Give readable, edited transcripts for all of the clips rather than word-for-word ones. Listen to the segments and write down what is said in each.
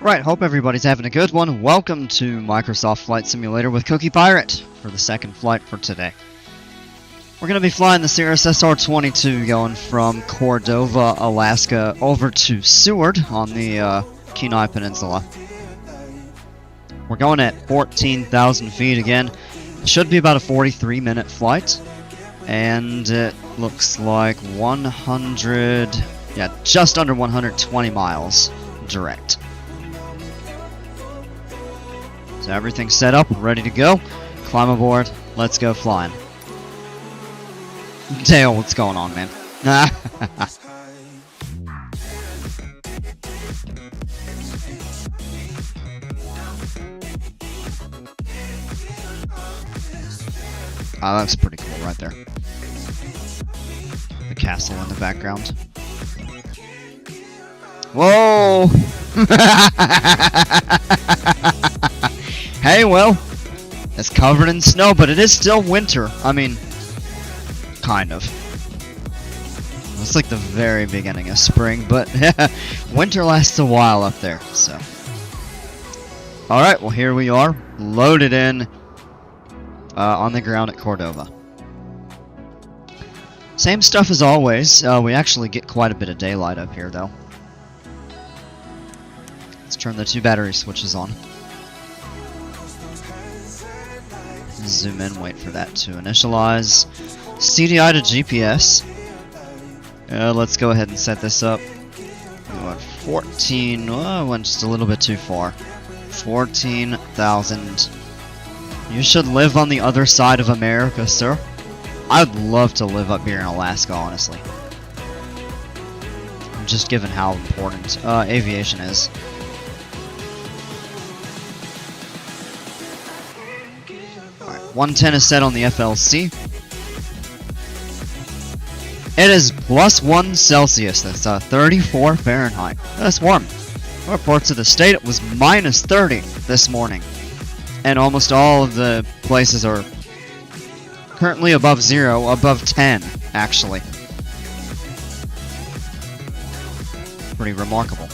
Right, hope everybody's having a good one. Welcome to Microsoft Flight Simulator with Cookie Pirate for the second flight for today. We're going to be flying the Cirrus SR22 going from Cordova, Alaska over to Seward on the Kenai Peninsula. We're going at 14,000 feet again. It should be about a 43-minute flight. And it looks like just under 120 miles direct. So everything's set up, ready to go. Climb aboard, let's go flying. Dale, what's going on, man? Oh, that's pretty cool right there. The castle in the background. Whoa! Hey, well, it's covered in snow, but it is still winter. I mean, kind of. It's like the very beginning of spring, but winter lasts a while up there, so. Alright, well here we are, loaded in on the ground at Cordova. Same stuff as always. We actually get quite a bit of daylight up here, though. Let's turn the two battery switches on. Zoom in, wait for that to initialize. CDI to GPS. Let's go ahead and set this up. We want 14. Oh, went just a little bit too far. 14,000. You should live on the other side of America, sir. I'd love to live up here in Alaska, honestly. Just given how important aviation is. Alright, 110 is set on the FLC. It is +1 Celsius. That's 34 Fahrenheit. That's warm. Other parts of the state, it was -30 this morning. And almost all of the places are currently above 0, above 10, actually. Pretty remarkable.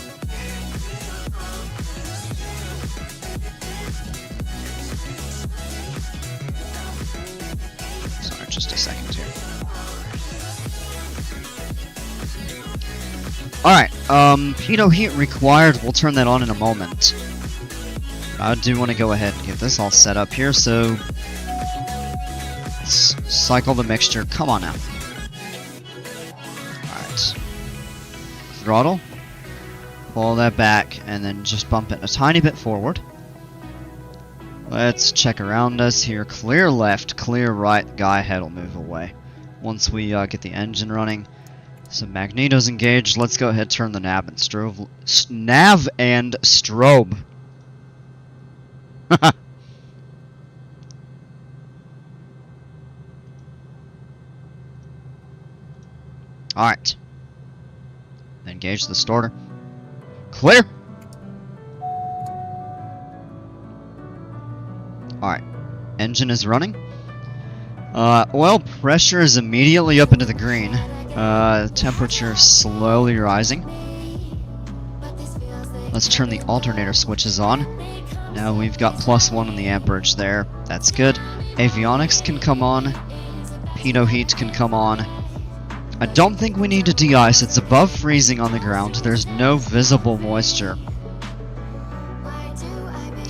Sorry, just a second here. Alright, pitot heat required. We'll turn that on in a moment. I do want to go ahead and get this all set up here, so let's cycle the mixture. Come on now. Alright. Throttle. Pull that back, and then just bump it a tiny bit forward. Let's check around us here. Clear left, clear right. The guy ahead will move away. Once we get the engine running. Some magnetos engaged. Let's go ahead and turn the nav and strobe. Alright. Engage the starter. Clear! Alright. Engine is running. Oil pressure is immediately up into the green. Temperature slowly rising. Let's turn the alternator switches on. Now we've got +1 on the amperage there. That's good. Avionics can come on. Pitot heat can come on. I don't think we need to de-ice. It's above freezing on the ground. There's no visible moisture.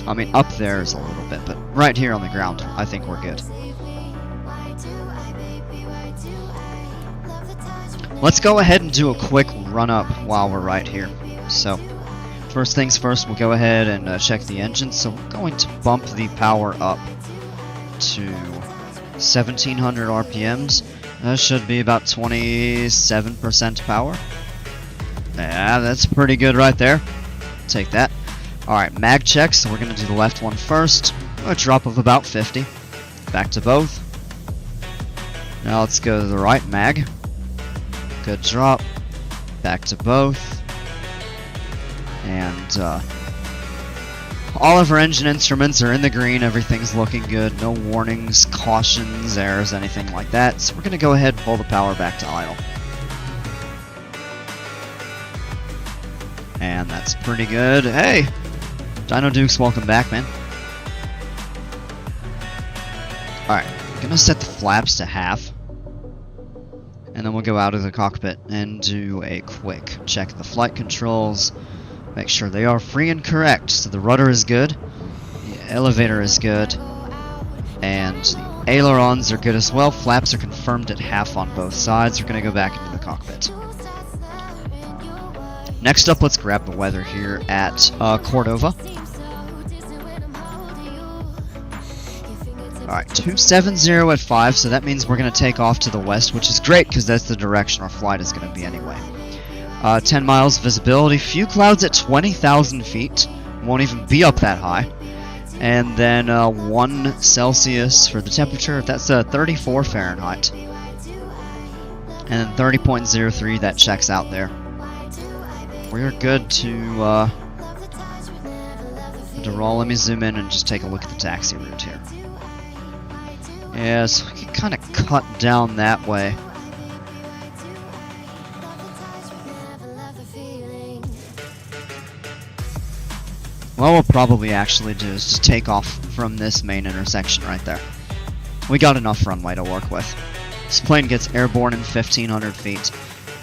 I mean, up there is a little bit, but right here on the ground, I think we're good. Let's go ahead and do a quick run-up while we're right here. So, first things first, we'll go ahead and check the engine. So we're going to bump the power up to 1700 RPMs. That should be about 27% power. Yeah, that's pretty good right there. Take that. Alright, mag checks. So we're going to do the left one first. A drop of about 50. Back to both. Now let's go to the right mag. Good drop. Back to both. And all of our engine instruments are in the green. Everything's looking good. No warnings, cautions, errors, anything like that. So we're going to go ahead and pull the power back to idle. And that's pretty good. Hey, Dino Dukes, welcome back, man. Alright, I'm gonna set the flaps to half. And then we'll go out of the cockpit and do a quick check the flight controls. Make sure they are free and correct. So the rudder is good, the elevator is good, and the ailerons are good as well. Flaps are confirmed at half on both sides. We're gonna go back into the cockpit. Next up, let's grab the weather here at Cordova. Alright, 270 at 5, so that means we're going to take off to the west, which is great because that's the direction our flight is going to be anyway. 10 miles visibility, few clouds at 20,000 feet, won't even be up that high. And then 1 Celsius for the temperature, that's 34 Fahrenheit. And then 30.03, that checks out there. We're good to roll. Let me zoom in and just take a look at the taxi route here. Yeah, so we can kind of cut down that way. What we'll probably actually do is just take off from this main intersection right there. We got enough runway to work with. This plane gets airborne in 1,500 feet,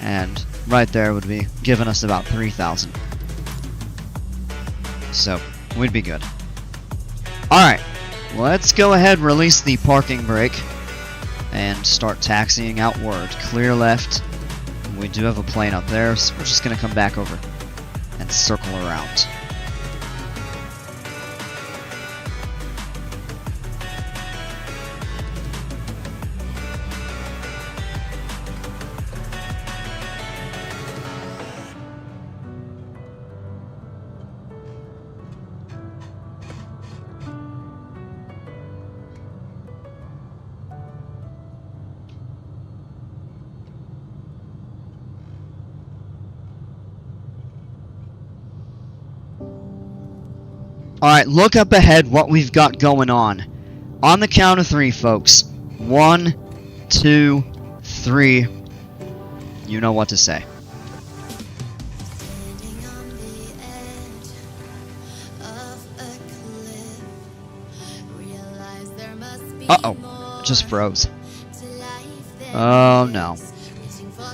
and right there would be giving us about 3,000. So, we'd be good. Alright. Let's go ahead and release the parking brake and start taxiing outward. Clear left. We do have a plane up there, so we're just going to come back over and circle around. Alright, look up ahead what we've got going on. On the count of 3, folks. 1, 2, 3. You know what to say. Uh-oh. Just froze. Oh, no.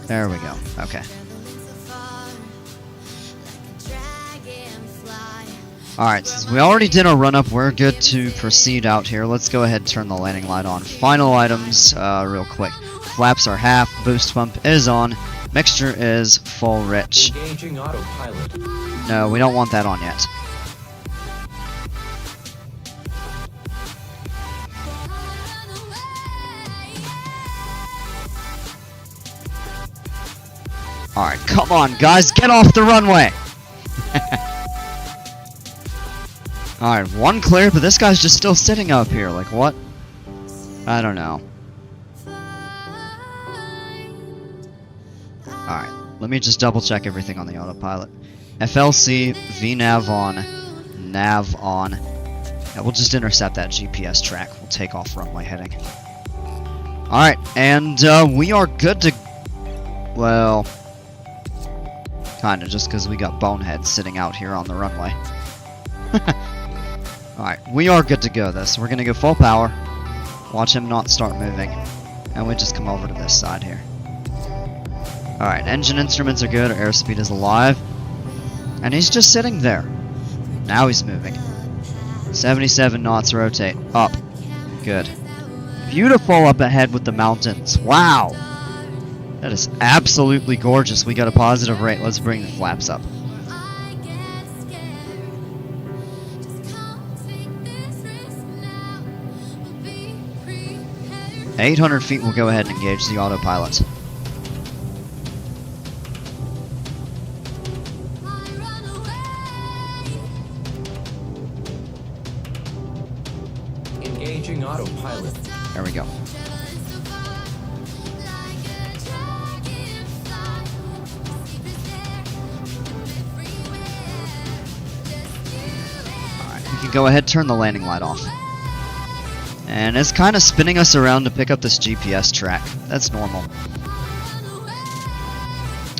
There we go. Okay. Alright, since we already did a run-up, we're good to proceed out here. Let's go ahead and turn the landing light on. Final items, real quick. Flaps are half, boost pump is on, mixture is full rich. Engaging autopilot. No, we don't want that on yet. Alright, come on guys, get off the runway! Alright, 1 clear, but this guy's just still sitting up here, like what? I don't know. Alright, let me just double check everything on the autopilot. FLC, VNav on, nav on. Yeah, we'll just intercept that GPS track. We'll take off runway heading. Alright, and we are good to... Well... Kinda, just because we got boneheads sitting out here on the runway. Alright, we are good to go though, so we're gonna go full power, watch him not start moving, and we just come over to this side here. Alright, engine instruments are good, airspeed is alive, and he's just sitting there. Now he's moving. 77 knots, rotate, up. Good. Beautiful up ahead with the mountains, wow! That is absolutely gorgeous. We got a positive rate, let's bring the flaps up. 800 feet, we'll go ahead and engage the autopilot. Engaging autopilot. There we go. Alright, we can go ahead and turn the landing light off. And it's kind of spinning us around to pick up this GPS track. That's normal.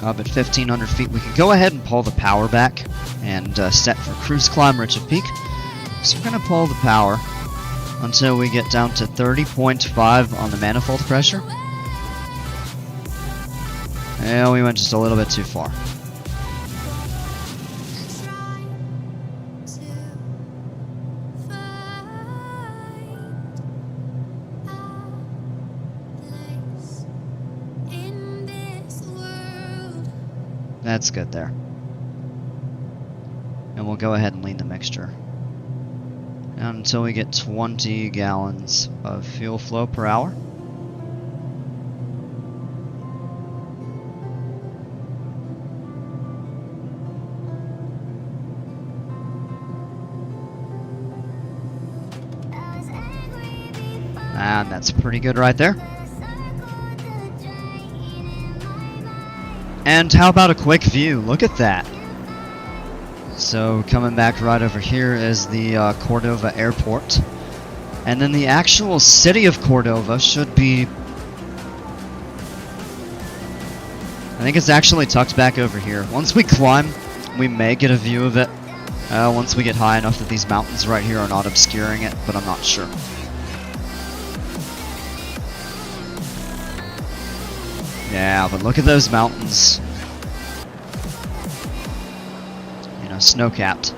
up at 1,500 feet. We can go ahead and pull the power back and set for cruise climb Richard Peak. So we're going to pull the power until we get down to 30.5 on the manifold pressure. And we went just a little bit too far. That's good there. And we'll go ahead and lean the mixture down until we get 20 gallons of fuel flow per hour. And that's pretty good right there. And how about a quick view? Look at that. So coming back right over here is the Cordova airport. And then the actual city of Cordova should be... I think it's actually tucked back over here. Once we climb, we may get a view of it. Once we get high enough that these mountains right here are not obscuring it, but I'm not sure. Yeah, but look at those mountains. You know, snow-capped.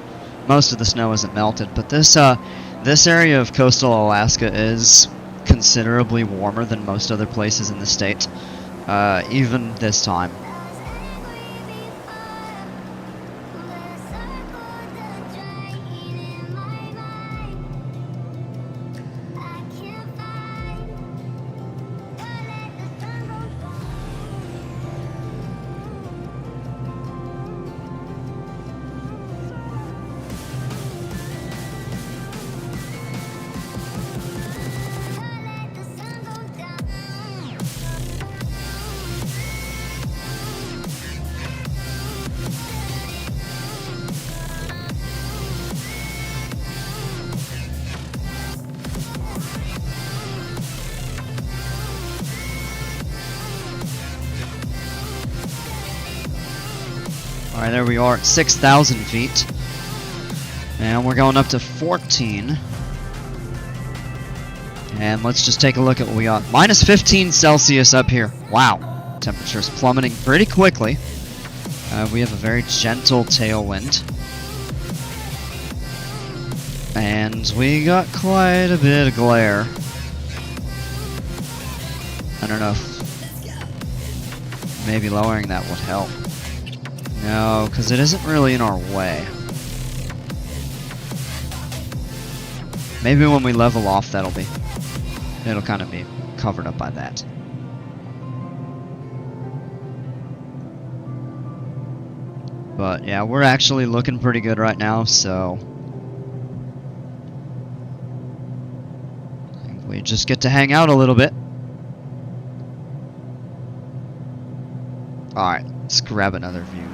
Most of the snow isn't melted, but this area of coastal Alaska is considerably warmer than most other places in the state, even this time. Alright, there we are at 6,000 feet. And we're going up to 14. And let's just take a look at what we got. Minus 15 Celsius up here. Wow. Temperature's plummeting pretty quickly. We have a very gentle tailwind. And we got quite a bit of glare. I don't know if maybe lowering that would help. No, because it isn't really in our way. Maybe when we level off, it'll kind of be covered up by that. But yeah, we're actually looking pretty good right now, so I think we just get to hang out a little bit. Alright, let's grab another view.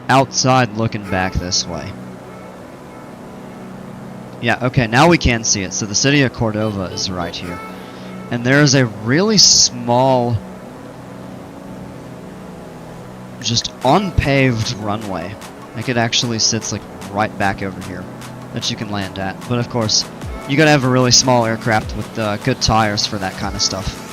Outside looking back this way. Yeah, okay, now we can see it. So the city of Cordova is right here. And there's a really small, just unpaved runway. Like it actually sits like right back over here that you can land at. But of course, you gotta have a really small aircraft with good tires for that kind of stuff.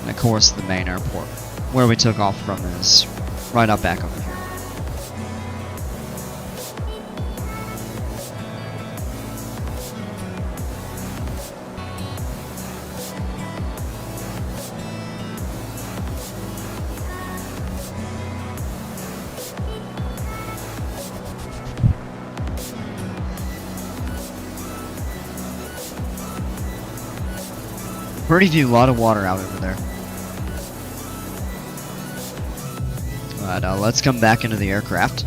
And of course, the main airport, where we took off from, is right up back over here. Pretty view, a lot of water out over there. But let's come back into the aircraft.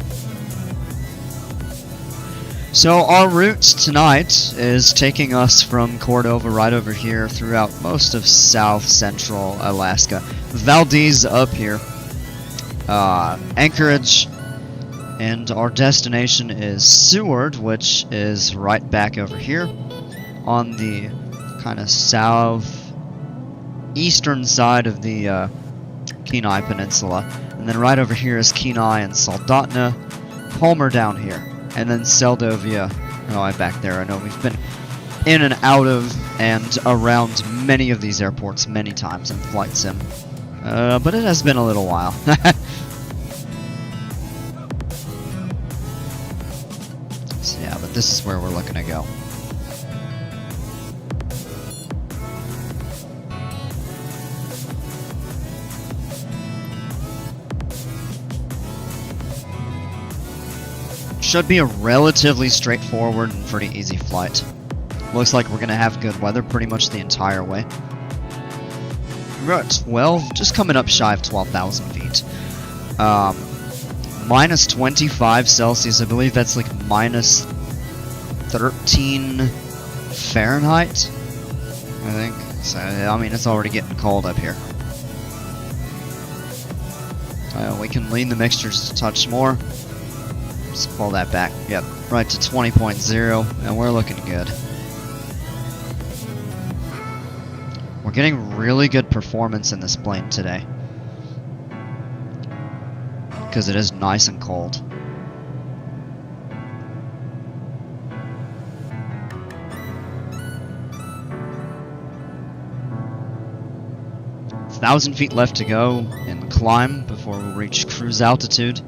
So our route tonight is taking us from Cordova right over here throughout most of south central Alaska. Valdez up here. Anchorage. And our destination is Seward, which is right back over here on the kind of south eastern side of the Kenai Peninsula. And then right over here is Kenai and Soldotna. Palmer down here. And then Seldovia right back there. I know we've been in and out of and around many of these airports many times in Flight Sim. But it has been a little while. So yeah, but this is where we're looking to go. Should be a relatively straightforward and pretty easy flight. Looks like we're going to have good weather pretty much the entire way. We're at 12, just coming up shy of 12,000 feet. Minus 25 Celsius, I believe that's like minus 13 Fahrenheit, I think. So, I mean, it's already getting cold up here. We can lean the mixtures a touch more. Just pull that back. Yep, right to 20.0, and we're looking good. We're getting really good performance in this plane today. Because it is nice and cold. Thousand feet left to go in the climb before we reach cruise altitude.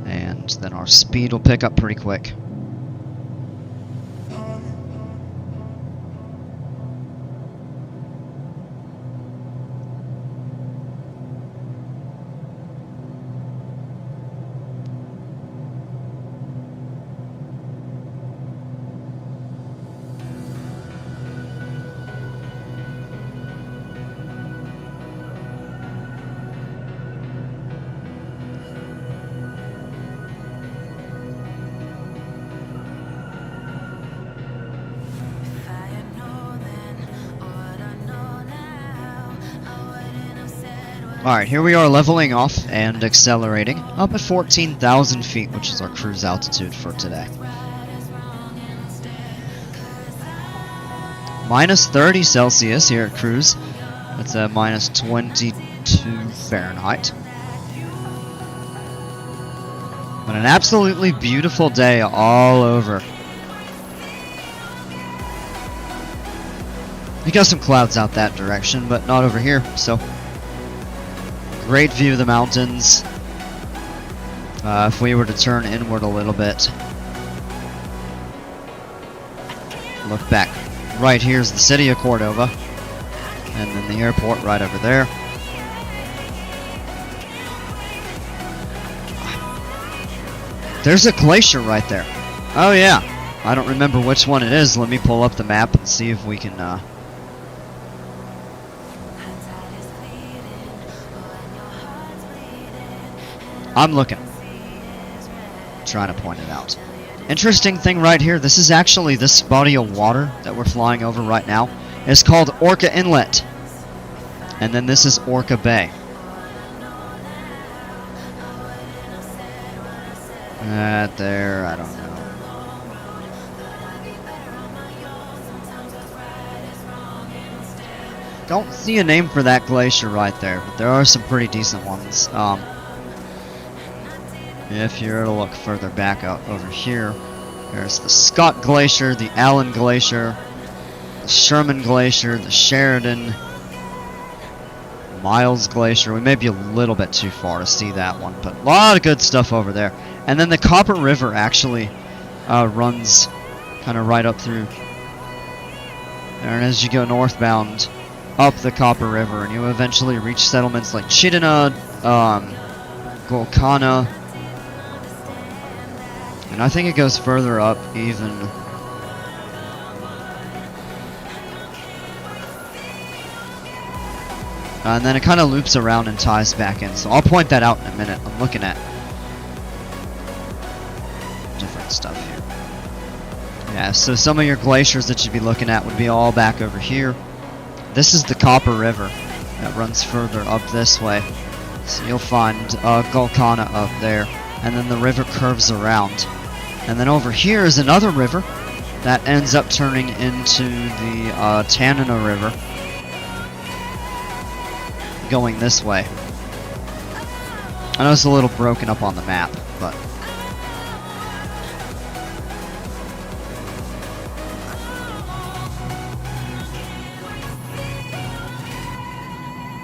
And then our speed will pick up pretty quick. Alright, here we are leveling off and accelerating up at 14,000 feet, which is our cruise altitude for today. Minus 30 Celsius here at cruise. That's a minus 22 Fahrenheit. But an absolutely beautiful day all over. We got some clouds out that direction, but not over here, so great view of the mountains. If we were to turn inward a little bit, look back. Right here's the city of Cordova, and then the airport right over there. There's a glacier right there. Oh yeah, I don't remember which one it is. Let me pull up the map and see if we can I'm looking. Trying to point it out. Interesting thing right here, this is actually this body of water that we're flying over right now. It's called Orca Inlet. And then this is Orca Bay. There, I don't know. Don't see a name for that glacier right there, but there are some pretty decent ones. If you were to look further back out over here, there's the Scott Glacier, the Allen Glacier, the Sherman Glacier, the Sheridan, Miles Glacier. We may be a little bit too far to see that one, but a lot of good stuff over there. And then the Copper River actually runs kind of right up through. And as you go northbound, up the Copper River, and you eventually reach settlements like Chittina, Golcana, and I think it goes further up even. And then it kind of loops around and ties back in, so I'll point that out in a minute. I'm looking at different stuff here. Yeah, so some of your glaciers that you'd be looking at would be all back over here. This is the Copper River that runs further up this way. So you'll find Golcana up there, and then the river curves around. And then over here is another river that ends up turning into the Tanana River. going this way. I know it's a little broken up on the map, but...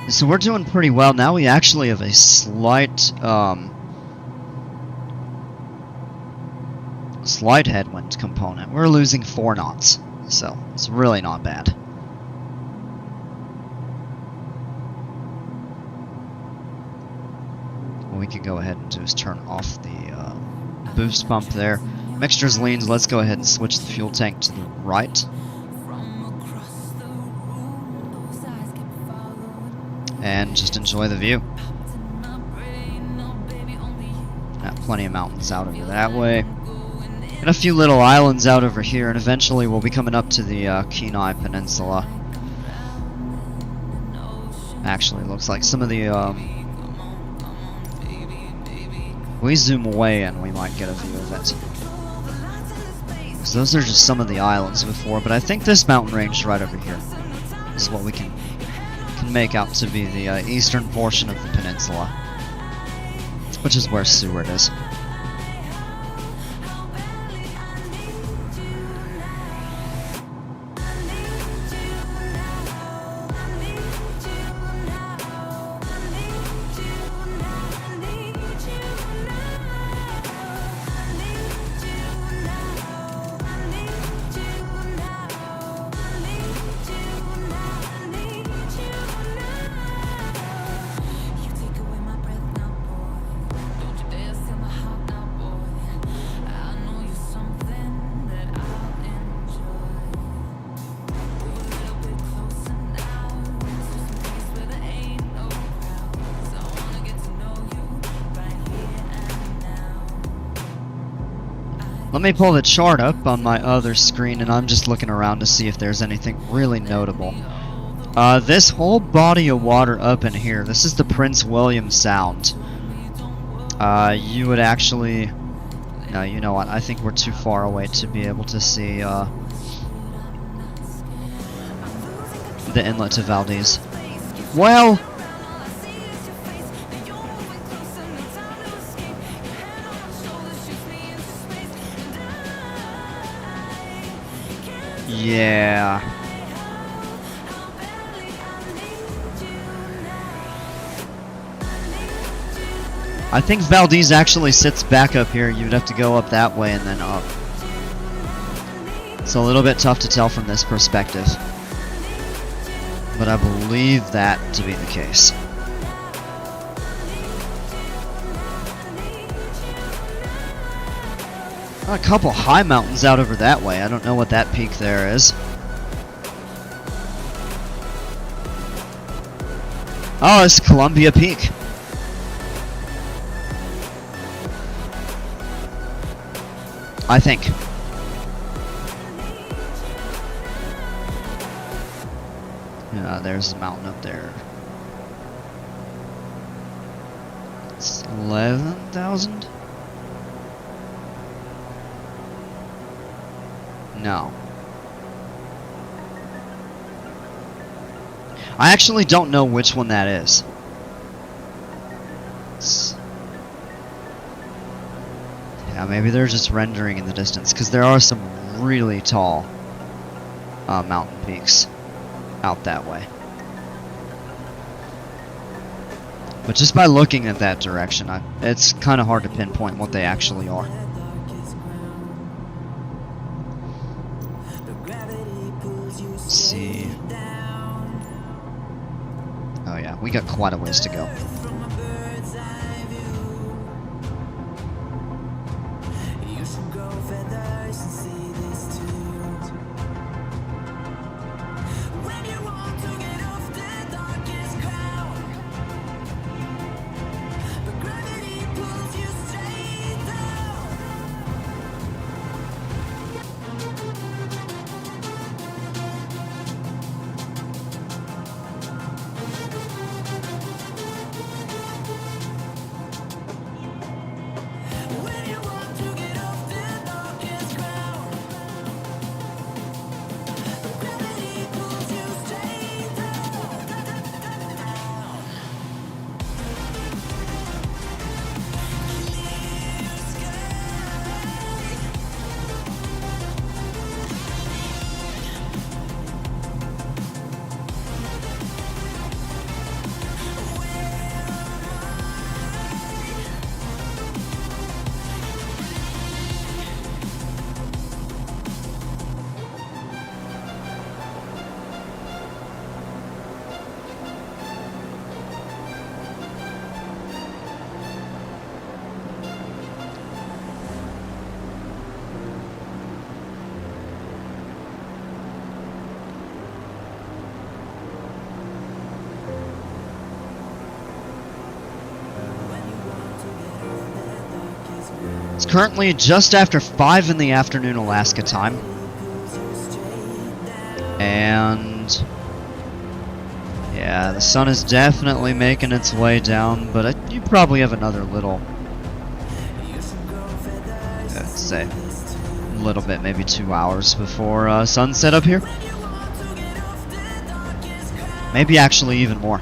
So we're doing pretty well. Now we actually have a slight, slight headwind component. We're losing 4 knots, so it's really not bad. What we could go ahead and do is turn off the boost pump there. Mixtures leans, let's go ahead and switch the fuel tank to the right. And just enjoy the view. Got plenty of mountains out over that way. And a few little islands out over here, and eventually we'll be coming up to the Kenai Peninsula. Actually, looks like some of the... we zoom away and we might get a view of it. So those are just some of the islands before, but I think this mountain range right over here is what we can make out to be the eastern portion of the peninsula, which is where Seward is. Let me pull the chart up on my other screen, and I'm just looking around to see if there's anything really notable. This whole body of water up in here, this is the Prince William Sound. You would actually... No, you know what, I think we're too far away to be able to see the inlet to Valdez. Well... yeah. I think Valdez actually sits back up here. You'd have to go up that way and then up. It's a little bit tough to tell from this perspective, but I believe that to be the case. A couple high mountains out over that way. I don't know what that peak there is. Oh, it's Columbia Peak. I think. Yeah, there's a mountain up there. It's 11,000? No. I actually don't know which one that is. Yeah, maybe they're just rendering in the distance, because there are some really tall mountain peaks out that way. But just by looking at that direction, it's kind of hard to pinpoint what they actually are. Let's see. Oh yeah, we got quite a ways to go. It's currently just after 5 in the afternoon Alaska time. And yeah, the sun is definitely making its way down, but you probably have another little, let's say, a little bit, maybe 2 hours before sunset up here. Maybe actually even more.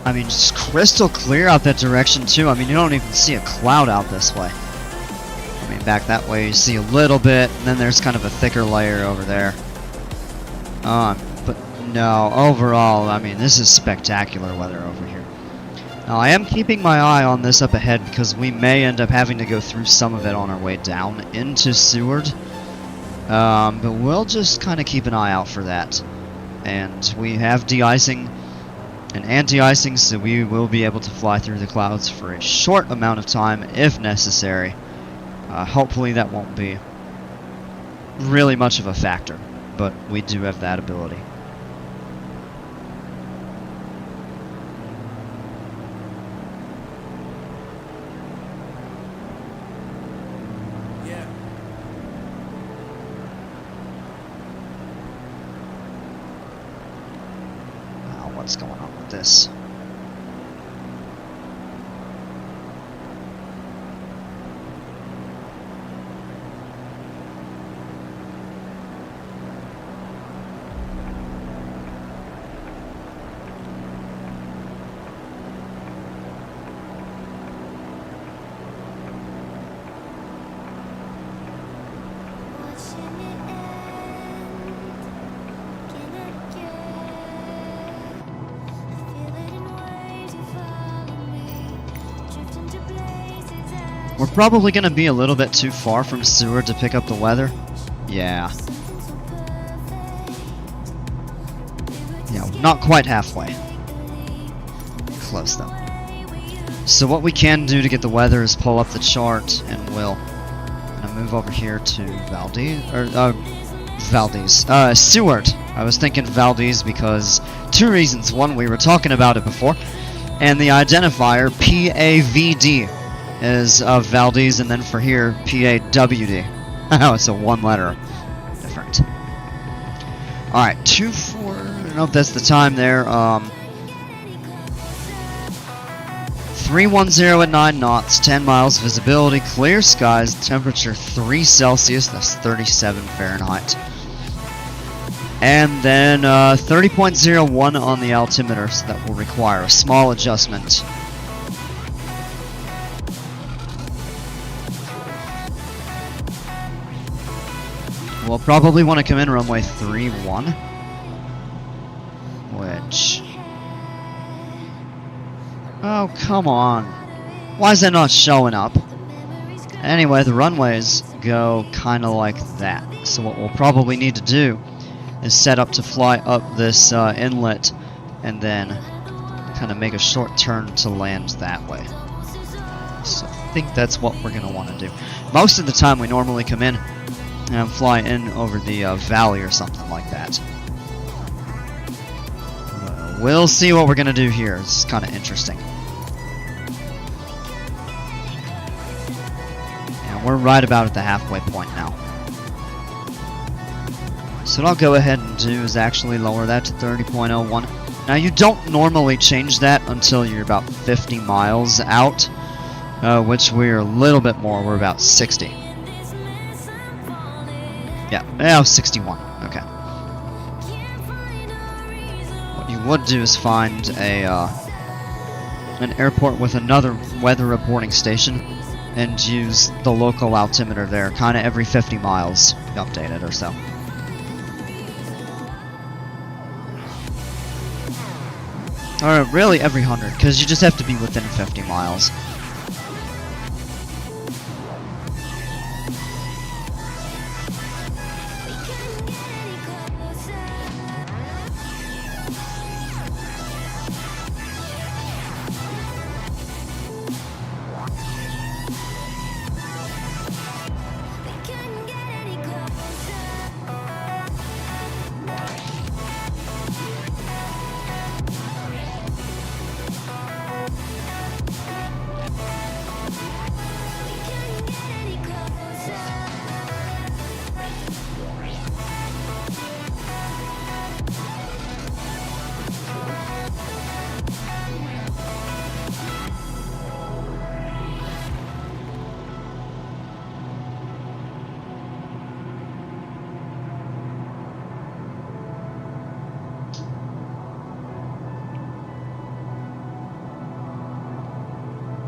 I mean, just crystal clear out that direction too. I mean, you don't even see a cloud out this way. I mean, back that way you see a little bit, and then there's kind of a thicker layer over there. But no, overall, I mean, this is spectacular weather over here. Now, I am keeping my eye on this up ahead because we may end up having to go through some of it on our way down into Seward. But we'll just kind of keep an eye out for that. And we have de-icing and anti-icing, so we will be able to fly through the clouds for a short amount of time if necessary. Hopefully that won't be really much of a factor, but we do have that ability. What's going on with this? We're probably going to be a little bit too far from Seward to pick up the weather. Yeah. Yeah, not quite halfway. Close though. So what we can do to get the weather is pull up the chart, and we'll move over here to Seward. I was thinking Valdez because 2 reasons. One, we were talking about it before, and the identifier PAVD is of Valdez, and then for here, PAWD. Oh, it's a 1-letter different. Alright, 2-4, I don't know if that's the time there. 310 at 9 knots, 10 miles visibility, clear skies, temperature 3 Celsius, that's 37 Fahrenheit. And then 30.01 on the altimeter, so that will require a small adjustment. We'll probably want to come in runway 31, which... Oh, come on. Why is that not showing up? Anyway, the runways go kind of like that. So what we'll probably need to do is set up to fly up this inlet and then kind of make a short turn to land that way. So I think that's what we're going to want to do. Most of the time we normally come in and fly in over the valley or something like that. We'll see what we're going to do here. It's kind of interesting. And we're right about at the halfway point now. So what I'll go ahead and do is actually lower that to 30.01. Now you don't normally change that until you're about 50 miles out, which we're a little bit more. We're about 60. Yeah, 61. Okay. What you would do is find an airport with another weather reporting station and use the local altimeter there, kind of every 50 miles, update it or so. Or really every 100, because you just have to be within 50 miles.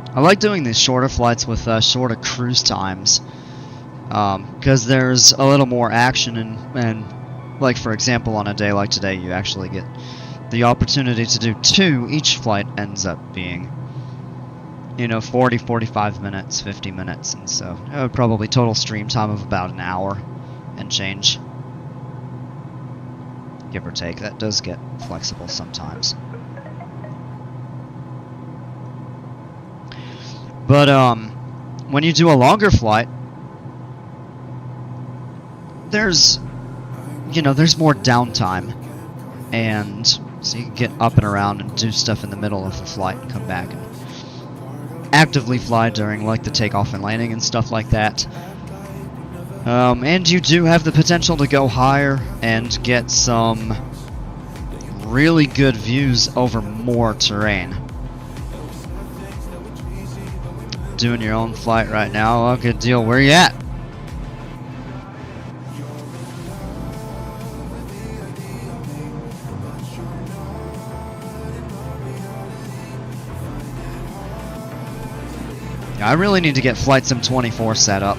I like doing these shorter flights with shorter cruise times, because there's a little more action, and like for example on a day like today you actually get the opportunity to do 2. Each flight ends up being, you know, 40, 45 minutes, 50 minutes, and so probably total stream time of about an hour and change, give or take. That does get flexible sometimes. But when you do a longer flight, there's more downtime, and so you can get up and around and do stuff in the middle of the flight and come back and actively fly during like the takeoff and landing and stuff like that. And you do have the potential to go higher and get some really good views over more terrain. Doing your own flight right now. Oh, good deal. Where you at? Yeah, I really need to get Flight Sim 24 set up.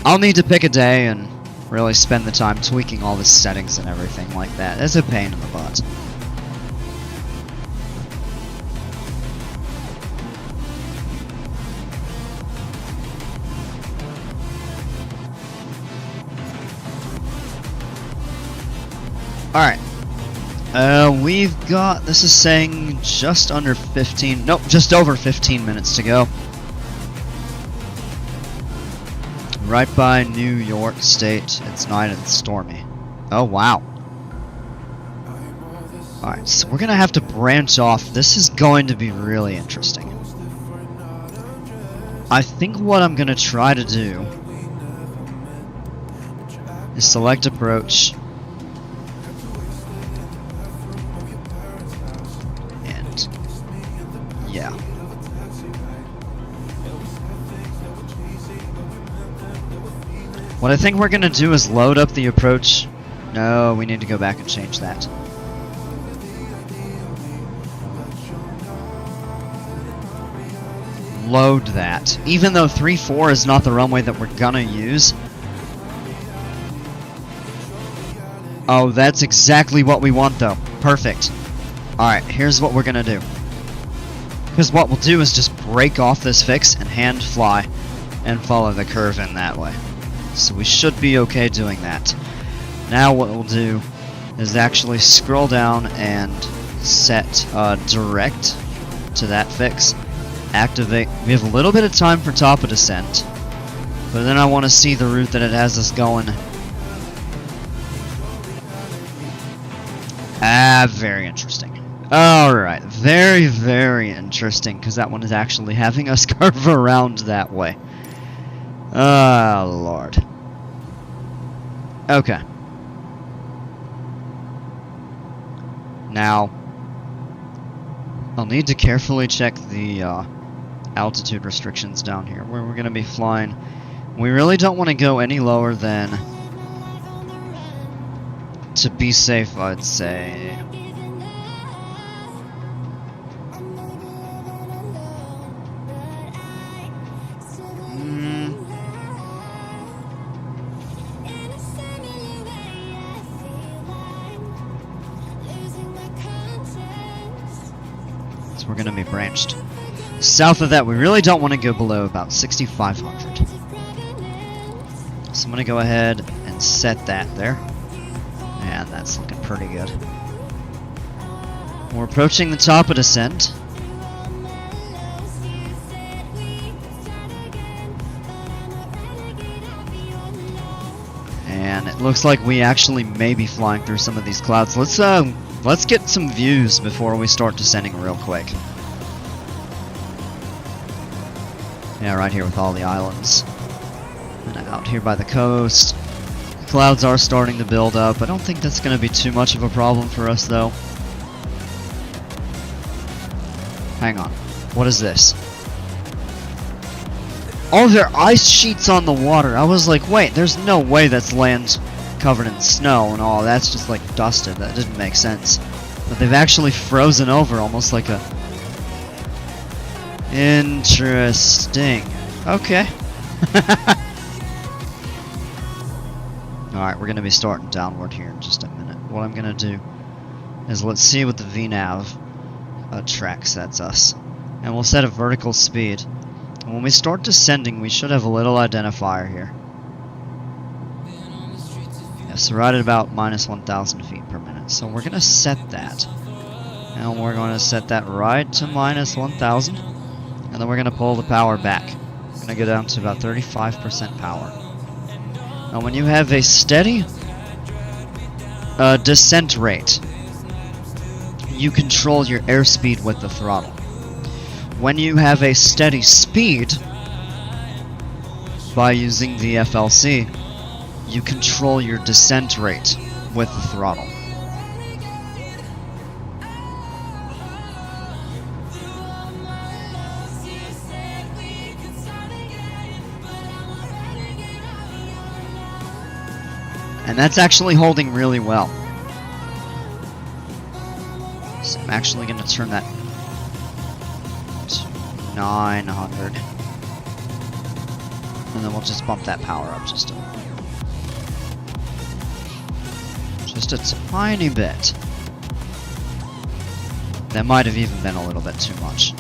I'll need to pick a day and really spend the time tweaking all the settings and everything like that. It's a pain in the butt. Alright. We've got, this is saying just over 15 minutes to go. Right by New York State. It's night and stormy. Oh, wow. Alright, so we're gonna have to branch off. This is going to be really interesting. I think what I'm gonna try to do is select approach. Yeah. What I think we're gonna do is load up the approach. No, we need to go back and change that. Load that. Even though 3-4 is not the runway that we're gonna use. Oh, that's exactly what we want though. Perfect. Alright, here's what we're gonna do. Because what we'll do is just break off this fix and hand fly and follow the curve in that way. So we should be okay doing that. Now what we'll do is actually scroll down and set direct to that fix. Activate. We have a little bit of time for top of descent, but then I want to see the route that it has us going. Very interesting. Alright, very, very interesting, because that one is actually having us curve around that way. Oh, Lord. Okay. Now, I'll need to carefully check the altitude restrictions down here, where we're going to be flying. We really don't want to go any lower than, to be safe, I'd say, we're going to be branched. South of that, we really don't want to go below about 6,500. So I'm going to go ahead and set that there. And that's looking pretty good. We're approaching the top of descent. And it looks like we actually may be flying through some of these clouds. Let's get some views before we start descending real quick. Yeah, right here with all the islands. And out here by the coast. Clouds are starting to build up. I don't think that's going to be too much of a problem for us, though. Hang on. What is this? Oh, there are ice sheets on the water. I was like, wait, there's no way that's land covered in snow and all. That's just like dusted. That didn't make sense. But they've actually frozen over almost like a... Interesting. Okay. Alright, we're going to be starting downward here in just a minute. What I'm going to do is let's see what the VNav track sets us. And we'll set a vertical speed. And when we start descending, we should have a little identifier here. Yes, right at about minus 1,000 feet per minute. So we're going to set that. And we're going to set that right to minus 1,000. And then we're going to pull the power back. We're going to go down to about 35% power. Now when you have a steady descent rate, you control your airspeed with the throttle. When you have a steady speed, by using the FLC, you control your descent rate with the throttle. And that's actually holding really well. So I'm actually going to turn that to 900. And then we'll just bump that power up just a tiny bit. That might have even been a little bit too much.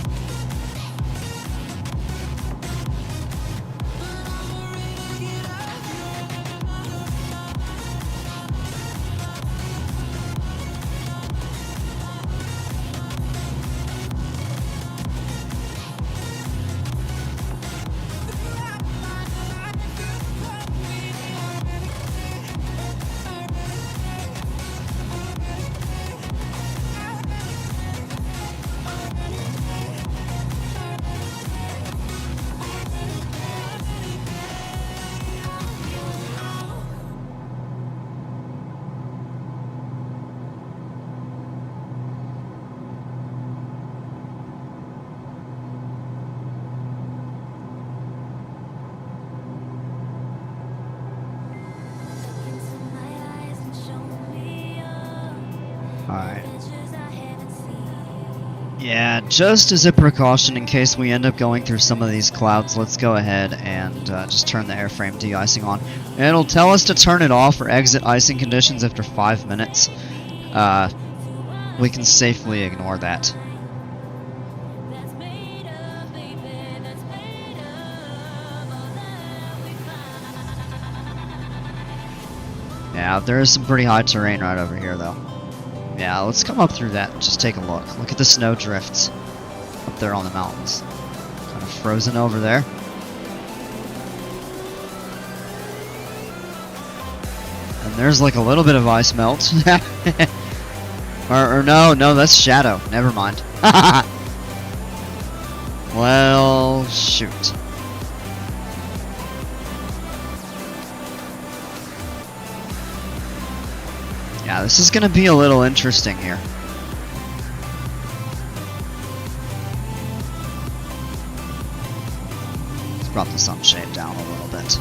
Alright. Yeah, just as a precaution in case we end up going through some of these clouds, let's go ahead and just turn the airframe de-icing on. It'll tell us to turn it off or exit icing conditions after 5 minutes. We can safely ignore that. Yeah, there is some pretty high terrain right over here, though. Yeah, let's come up through that and just take a look. Look at the snow drifts up there on the mountains. Kind of frozen over there. And there's like a little bit of ice melt. or no, that's shadow. Never mind. Well, shoot. Yeah, this is going to be a little interesting here. Let's drop the sunshade down a little bit.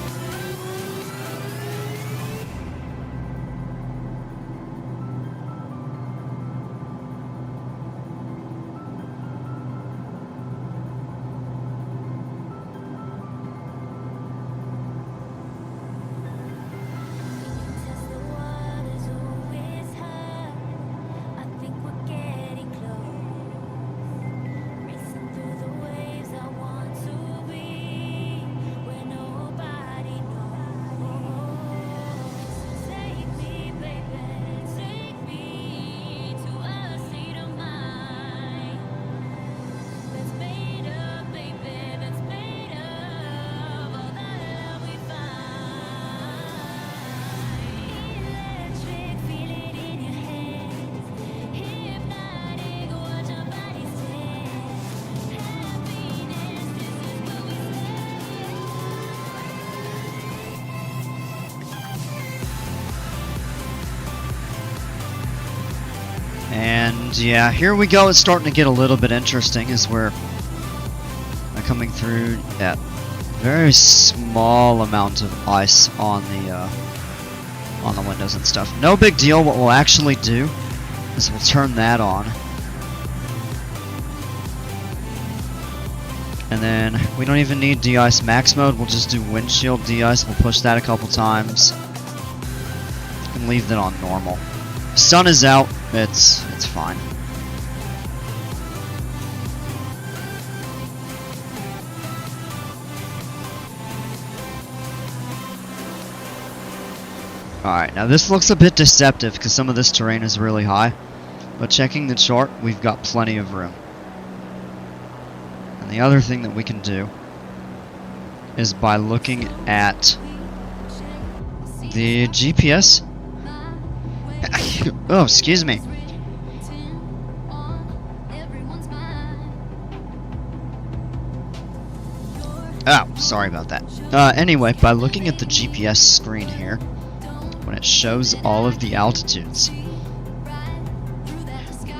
And yeah, here we go. It's starting to get a little bit interesting as we're coming through that very small amount of ice on the windows and stuff. No big deal. What we'll actually do is we'll turn that on. And then we don't even need de-ice max mode. We'll just do windshield de-ice. We'll push that a couple times and leave that on normal. Sun is out. It's fine. Alright, now this looks a bit deceptive because some of this terrain is really high. But checking the chart, we've got plenty of room. And the other thing that we can do is by looking at the GPS. Oh, excuse me. Oh, sorry about that. Anyway, by looking at the GPS screen here, when it shows all of the altitudes,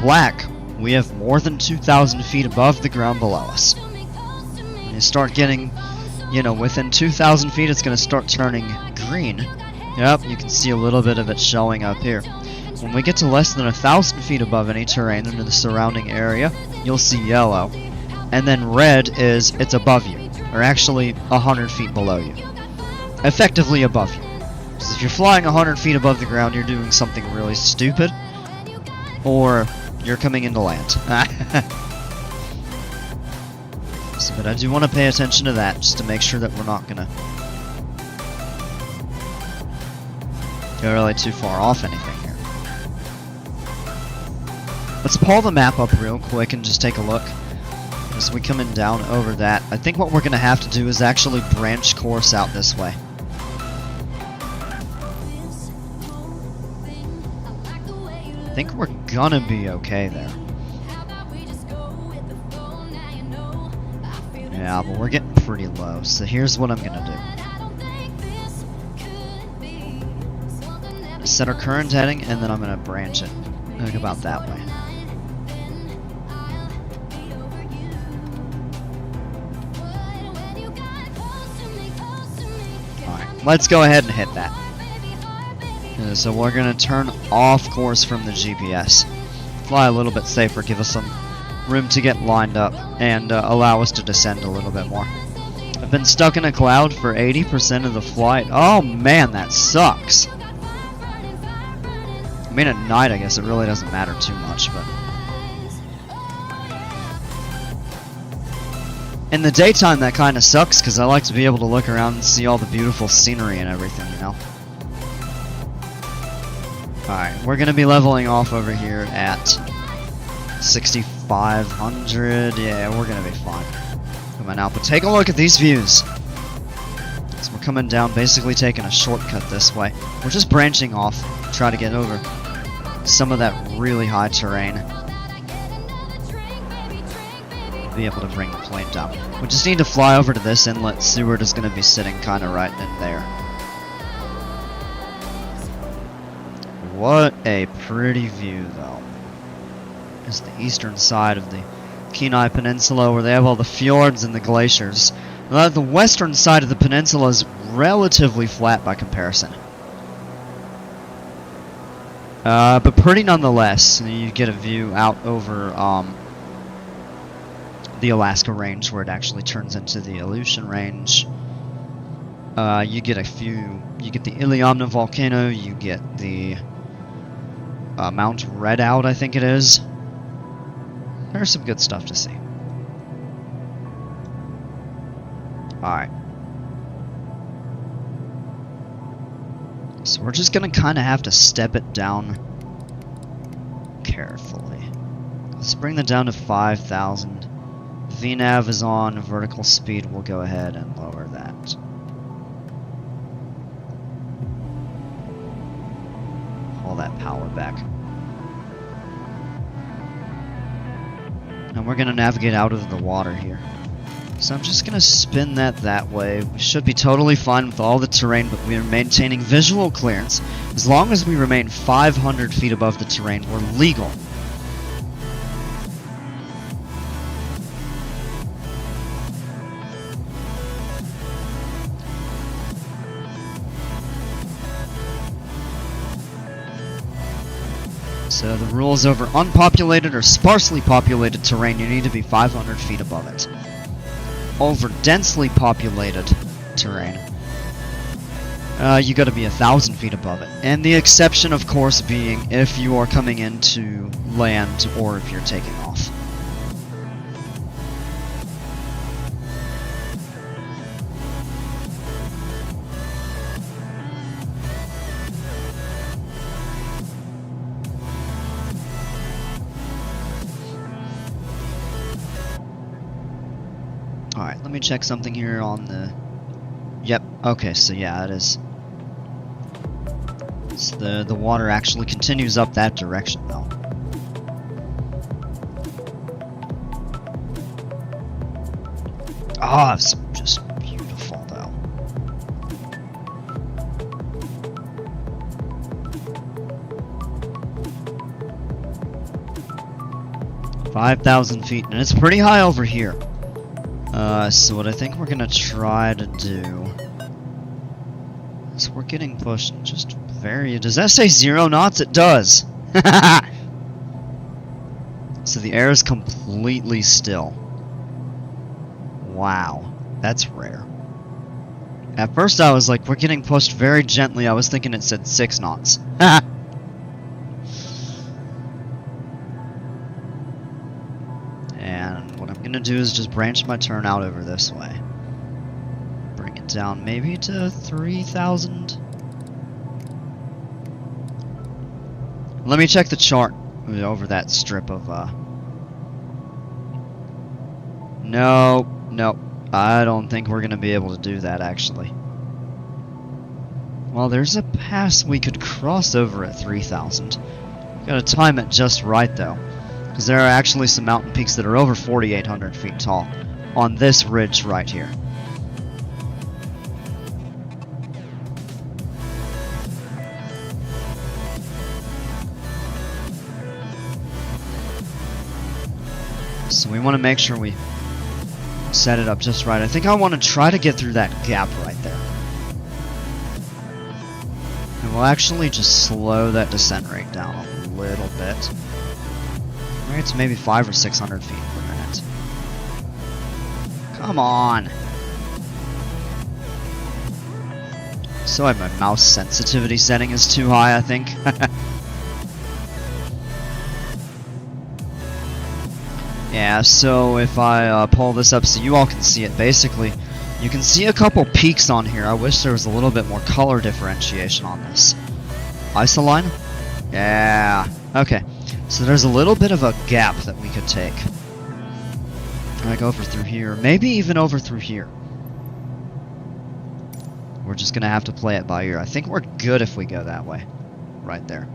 black, we have more than 2,000 feet above the ground below us. When you start getting, you know, within 2,000 feet, it's going to start turning green. Yep, you can see a little bit of it showing up here. When we get to less than 1,000 feet above any terrain into the surrounding area, you'll see yellow. And then red is it's above you, or actually 100 feet below you. Effectively above you. Because if you're flying 100 feet above the ground, you're doing something really stupid, or you're coming into land. So, but I do want to pay attention to that, just to make sure that we're not going to go really too far off anything here. Let's pull the map up real quick and just take a look. As we coming down over that, I think what we're going to have to do is actually branch course out this way. I think we're gonna be okay there. Yeah, but we're getting pretty low, so here's what I'm gonna do. Set our current heading, and then I'm gonna branch it. Think about that way. Alright, let's go ahead and hit that. So we're going to turn off course from the GPS. Fly a little bit safer, give us some room to get lined up, and allow us to descend a little bit more. I've been stuck in a cloud for 80% of the flight. Oh man, that sucks. I mean, at night I guess it really doesn't matter too much, but in the daytime that kind of sucks because I like to be able to look around and see all the beautiful scenery and everything, you know? Alright, we're going to be leveling off over here at 6,500. Yeah, we're going to be fine. Come on out, but take a look at these views. So we're coming down, basically taking a shortcut this way. We're just branching off, try to get over some of that really high terrain. Be able to bring the plane down. We just need to fly over to this inlet. Seward is going to be sitting kind of right in there. What a pretty view, though. It's the eastern side of the Kenai Peninsula where they have all the fjords and the glaciers. The western side of the peninsula is relatively flat by comparison. But pretty nonetheless. You get a view out over the Alaska Range where it actually turns into the Aleutian Range. You get the Iliamna volcano, you get the Mount Redoubt, I think it is. There's some good stuff to see. Alright. So we're just gonna kinda have to step it down carefully. Let's bring that down to 5,000. VNAV is on vertical speed, we'll go ahead and lower that. Pull that power back. And we're going to navigate out of the water here. So I'm just going to spin that way. We should be totally fine with all the terrain, but we are maintaining visual clearance. As long as we remain 500 feet above the terrain, we're legal. So the rule is over unpopulated or sparsely populated terrain, you need to be 500 feet above it. Over densely populated terrain, you gotta be 1,000 feet above it. And the exception, of course, being if you are coming into land or if you're taking off. Alright, let me check something here on the... Yep, okay, so yeah, it is. So the water actually continues up that direction, though. Oh, it's just beautiful, though. $5,000 feet, and it's pretty high over here. So what I think we're gonna try to do is we're getting pushed just very... Does that say 0 knots? It does! So the air is completely still. Wow, that's rare. At first I was like, we're getting pushed very gently. I was thinking it said 6 knots. And what I'm gonna do is just branch my turn out over this way. Bring it down maybe to 3,000. Let me check the chart over that strip of, No, I don't think we're gonna be able to do that, actually. Well, there's a pass we could cross over at 3,000. Gotta time it just right, though. Because there are actually some mountain peaks that are over 4,800 feet tall on this ridge right here. So we want to make sure we set it up just right. I think I want to try to get through that gap right there. And we'll actually just slow that descent rate down a little bit. Right, it's maybe 500 or 600 feet per minute. Come on! So my mouse sensitivity setting is too high, I think. Yeah, so if I pull this up so you all can see it, basically, you can see a couple peaks on here. I wish there was a little bit more color differentiation on this. Isoline? Yeah, okay. So there's a little bit of a gap that we could take. Like over through here, maybe even over through here. We're just gonna have to play it by ear. I think we're good if we go that way. Right there.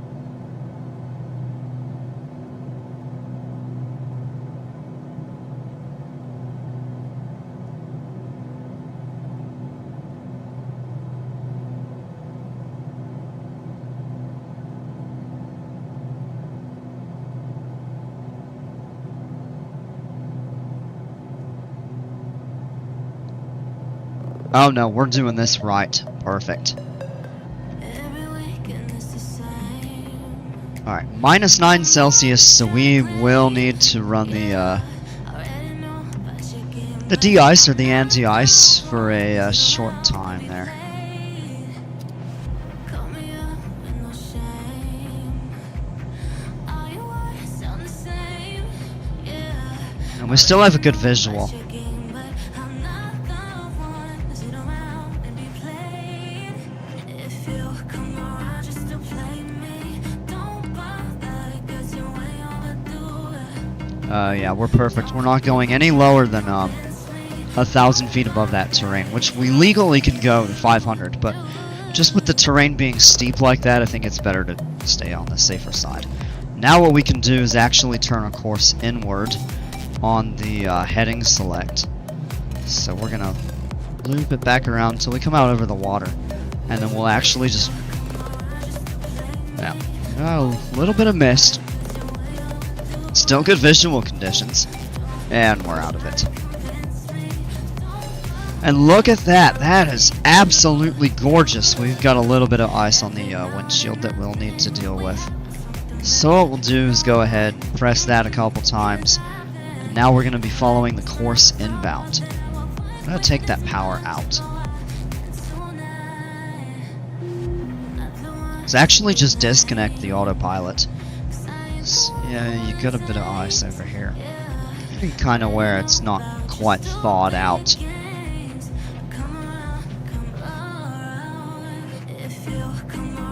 Oh no, we're doing this right. Perfect. Alright, -9 Celsius, so we will need to run the de-ice or the anti-ice for a short time there. And we still have a good visual. Yeah, we're perfect. We're not going any lower than 1,000 feet above that terrain, which we legally can go to 500, but just with the terrain being steep like that, I think it's better to stay on the safer side. Now what we can do is actually turn a course inward on the heading select. So we're gonna loop it back around until we come out over the water, and then we'll actually just... Yeah, a little bit of mist. Still good visual conditions. And we're out of it. And look at that. That is absolutely gorgeous. We've got a little bit of ice on the windshield that we'll need to deal with. So what we'll do is go ahead, press that a couple times. And now we're going to be following the course inbound. I'm going to take that power out. Let's actually just disconnect the autopilot. Yeah, you got a bit of ice over here. Kind of where it's not quite thawed out.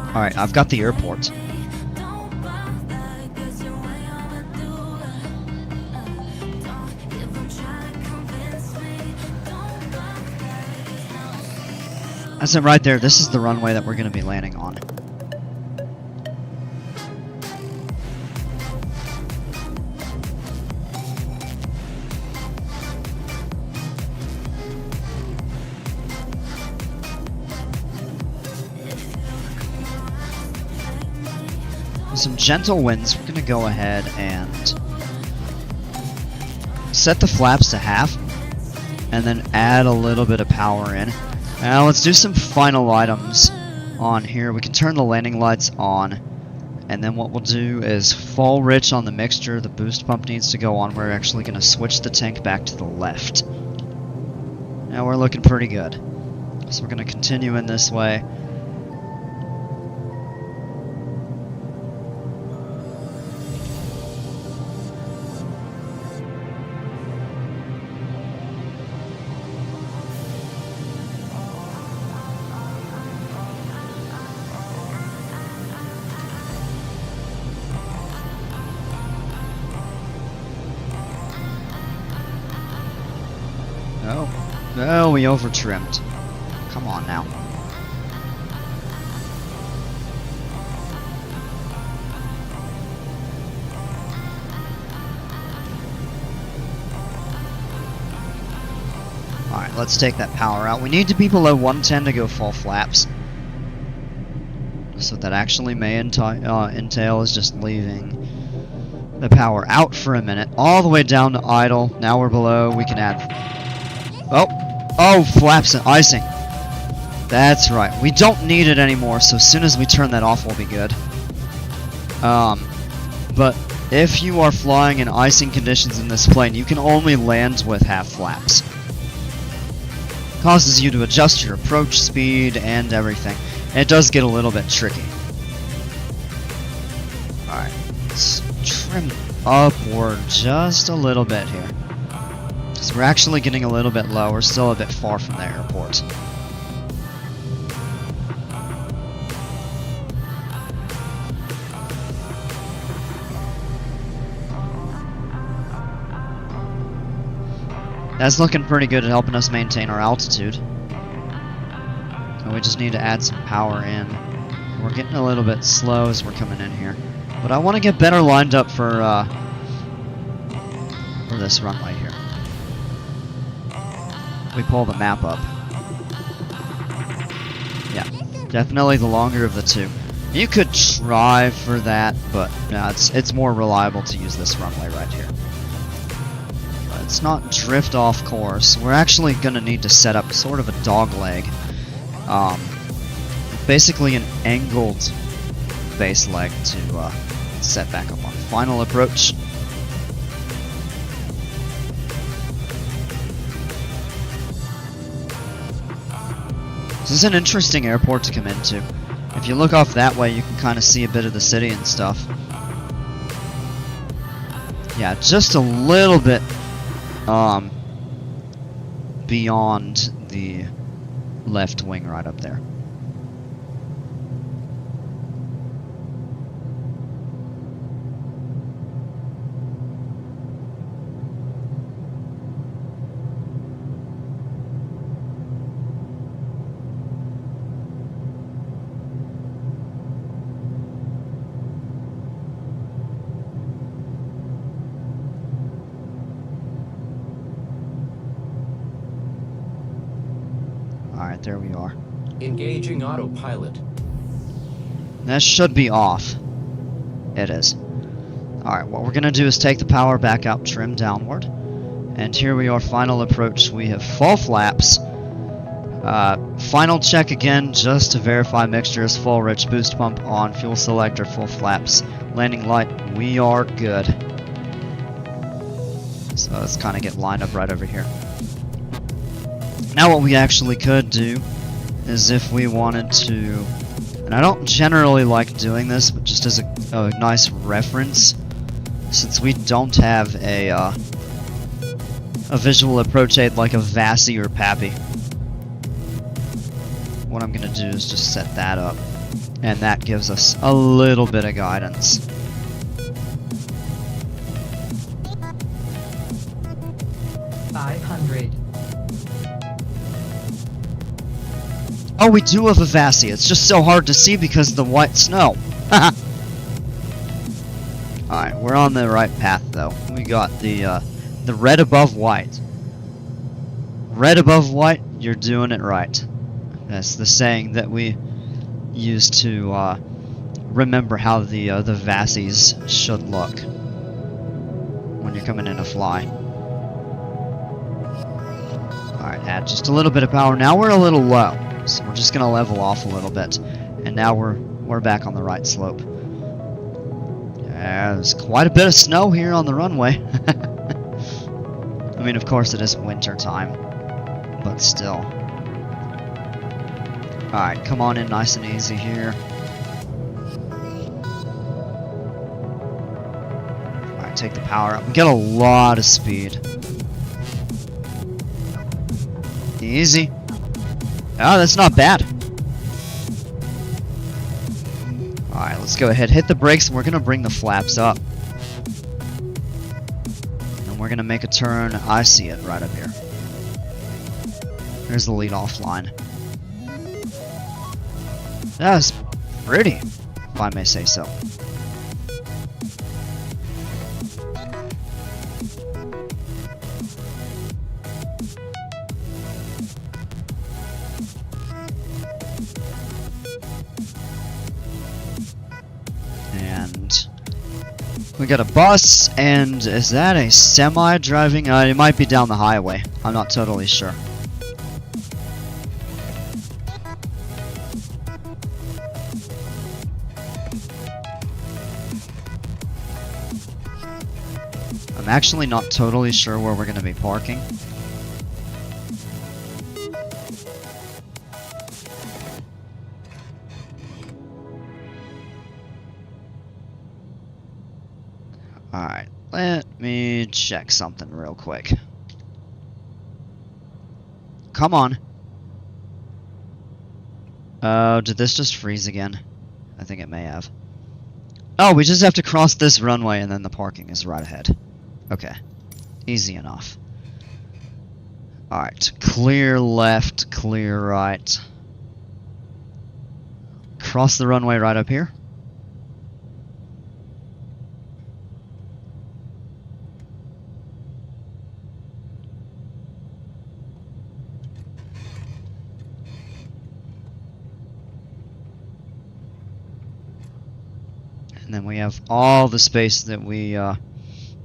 Alright, I've got the airport. That's it right there. This is the runway that we're going to be landing on. With some gentle winds, we're going to go ahead and set the flaps to half and then add a little bit of power in. Now let's do some final items on here. We can turn the landing lights on, and then what we'll do is fall rich on the mixture. The boost pump needs to go on. We're actually going to switch the tank back to the left. Now we're looking pretty good. So we're going to continue in this way. Oh, we over-trimmed. Come on now. Alright, let's take that power out. We need to be below 110 to go full flaps. So that actually may entail is just leaving the power out for a minute. All the way down to idle. Now we're below. We can add... Oh, flaps and icing. That's right. We don't need it anymore, so as soon as we turn that off, we'll be good. But if you are flying in icing conditions in this plane, you can only land with half flaps. Causes you to adjust your approach speed and everything. And it does get a little bit tricky. Alright, let's trim upward just a little bit here. So we're actually getting a little bit low. We're still a bit far from the airport. That's looking pretty good at helping us maintain our altitude. So we just need to add some power in. We're getting a little bit slow as we're coming in here. But I want to get better lined up for this runway here. We pull the map up. Yeah, definitely the longer of the two. You could try for that, but no, it's more reliable to use this runway right here. Let's not drift off course. We're actually going to need to set up sort of a dog leg. Basically an angled base leg to set back up on final approach. This is an interesting airport to come into. If you look off that way, you can kind of see a bit of the city and stuff. Yeah, just a little bit beyond the left wing right up there. Alright, there we are. Engaging autopilot. That should be off. It is. Alright, what we're going to do is take the power back out, trim downward. And here we are, final approach. We have full flaps. Final check again, just to verify mixture is full, rich boost pump on, fuel selector, full flaps, landing light, we are good. So let's kind of get lined up right over here. Now what we actually could do is if we wanted to, and I don't generally like doing this, but just as a nice reference, since we don't have a visual approach aid like a VASI or PAPI, what I'm going to do is just set that up, and that gives us a little bit of guidance. Oh, we do have a VASI. It's just so hard to see because of the white snow. Alright, we're on the right path though. We got the red above white. Red above white, you're doing it right. That's the saying that we use to remember how the VASIs should look when you're coming in a fly. Alright, add just a little bit of power. Now we're a little low, so we're just gonna level off a little bit. And now we're back on the right slope. There's quite a bit of snow here on the runway. I mean, of course it is winter time, but still. Alright, come on in nice and easy here. Alright, take the power up. We get a lot of speed. Easy. Oh, that's not bad. Alright, let's go ahead, hit the brakes, and we're going to bring the flaps up. And we're going to make a turn. I see it right up here. There's the lead-off line. That was pretty, if I may say so. And we got a bus, and is that a semi driving? It might be down the highway. I'm not totally sure. I'm actually not totally sure where we're going to be parking. Alright, let me check something real quick. Come on. Oh, did this just freeze again? I think it may have. Oh, we just have to cross this runway and then the parking is right ahead. Okay, easy enough. Alright, clear left, clear right. Cross the runway right up here. And then we have all the space that we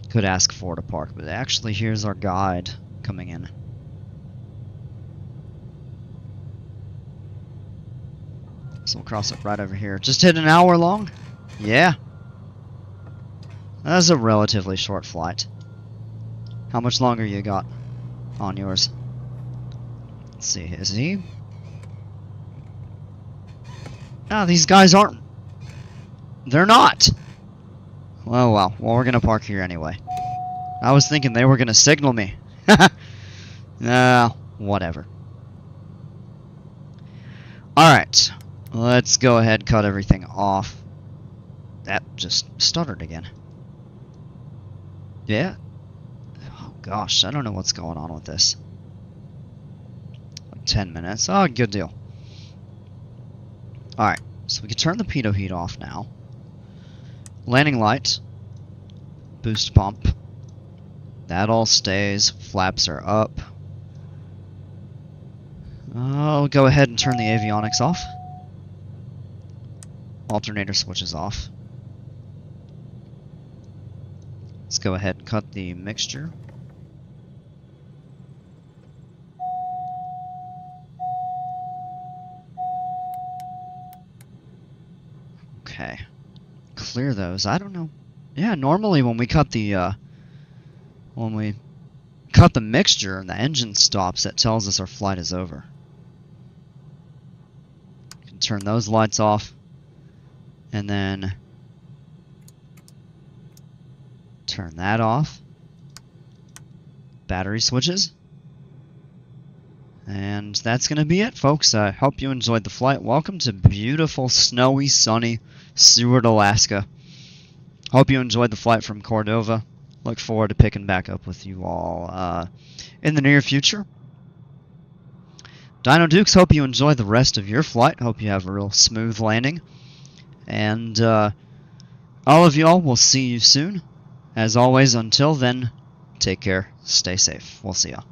could ask for to park, but actually here's our guide coming in. So we'll cross it right over here. Just hit an hour long? Yeah. That's a relatively short flight. How much longer you got on yours? Let's see, is he? Ah, these guys aren't. They're not! Oh well, we're gonna park here anyway. I was thinking they were gonna signal me. No, whatever. Alright, let's go ahead and cut everything off. That just stuttered again. Yeah? Oh gosh, I don't know what's going on with this. 10 minutes. Oh, good deal. Alright, so we can turn the pitot heat off now. Landing light. Boost pump. That all stays. Flaps are up. I'll go ahead and turn the avionics off. Alternator switches off. Let's go ahead and cut the mixture. Okay. Clear those. I don't know. Yeah, normally when we cut the mixture and the engine stops, that tells us our flight is over. You can turn those lights off, and then turn that off. Battery switches. And that's going to be it, folks. I hope you enjoyed the flight. Welcome to beautiful, snowy, sunny Seward, Alaska. Hope you enjoyed the flight from Cordova. Look forward to picking back up with you all in the near future. Dino Dukes, hope you enjoy the rest of your flight. Hope you have a real smooth landing. And all of y'all, we'll see you soon. As always, until then, take care, stay safe. We'll see ya.